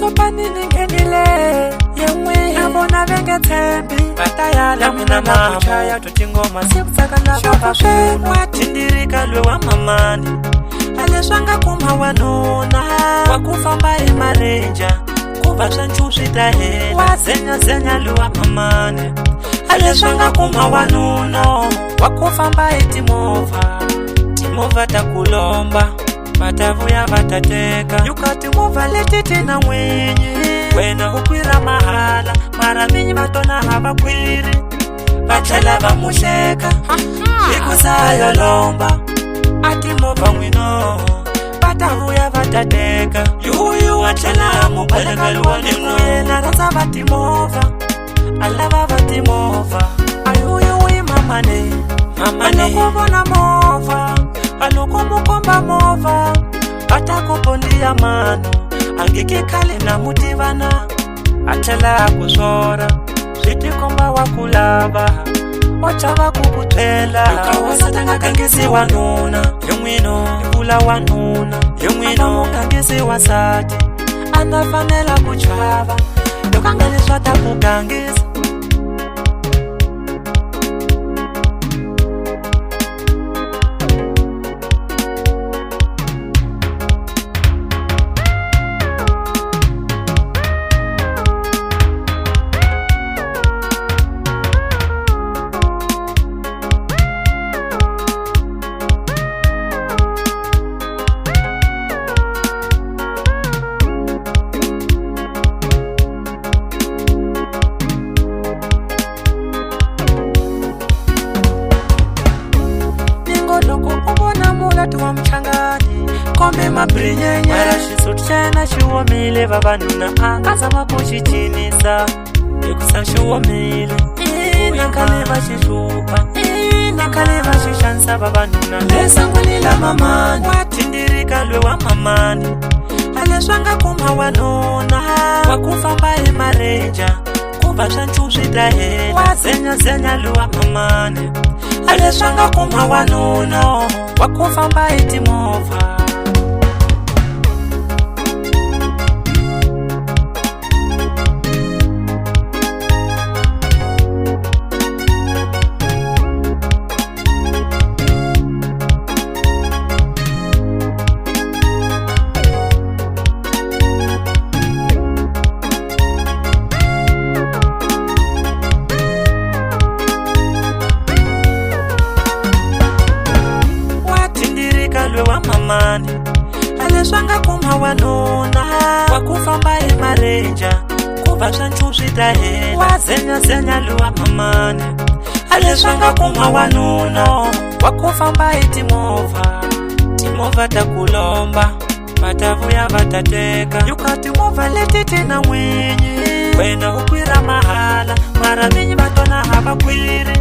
sopani ningenile yemwe abona vengetembi batayala mina makuchaya tutingoma sikutsaka na baba tindirika lwe wa mamani aleswanga kuma wanona wakufamba emarenja kuva swanchu switahela zenya lwe wa mamani aleswanga kuma wanona wakufamba timovha takulomba matavuya vatateka yukati movha letiti na mwenye wena ukwira mahala mara vinyi vatona havakwiri vachela vamuhleka ikusayo lomba ati movha nwino vatavuya vatateka yuyu wachela mupalekaliwa ninu yena rasa vatimovha alava vatimovha ayuyuwi mamane alokuvona movha alokumukomba movha atakupondia mano angikikale na mutivana atela kusora switikomba wakulava wachava kukutela ukawasatanga kangisi wanuna yomwino ikula wanuna yomwino kangisi wasati anafanela kuchava yokanganiswa takukangisa tuwa mchangani kombe mabrinyenye mara shisutuchena shuomile vavanuna akaza makuchichinisa ikusa shuomile nakaleva shishupa nakaleva shishansa vavanuna lesangulila mamani watindirika lwe wa mamani aleswanga kuma wanona wakufamba emarenja kuva swanchu switahela zenya lwe wa mamani aleswanga kuma wanona wakufamba timovha wa mamani aleswanga kuma wanona wakufamba emarenja kuva swanchu switahela zenya lwe wa mamani aleswanga kuma wanona wakufamba timovha takulomba matavuya vatateka yukati movha letiti na mwenye wena ukwira mahala mara vinyi vatona havakwiri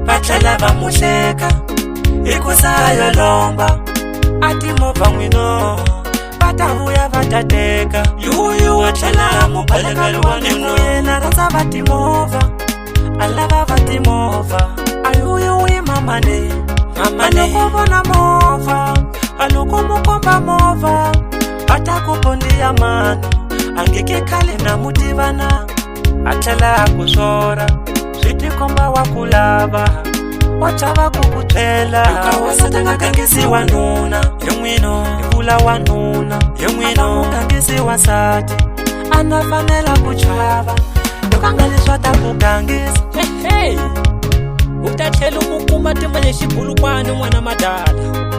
vachela vamuhleka ikusayo lomba ati movha nwino vatavuya vatateka yuyu wachela mupalekaliwa ninu yena rasa vatimovha alava vatimovha ayuyuwi mamane alokuvona movha alokumukomba movha atakupondia mano angikikale na mutivana atela kusora switikomba wakulava wachava kukutela ukawasatanga kangisi wanuna yomwino ikula wanuna yomwino kangisi wasati anafanela kuchava yokangaliswa takukangisa hey utathela umukuma timanye xibulukwana n'wana madala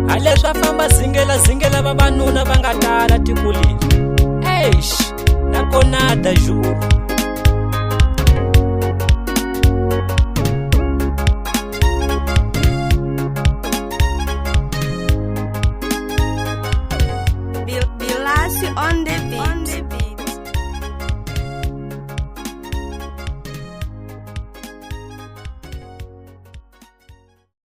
aleswa famba zingela vavanuna va nga tala tiko leri eish nakona dajuru Bilasi on the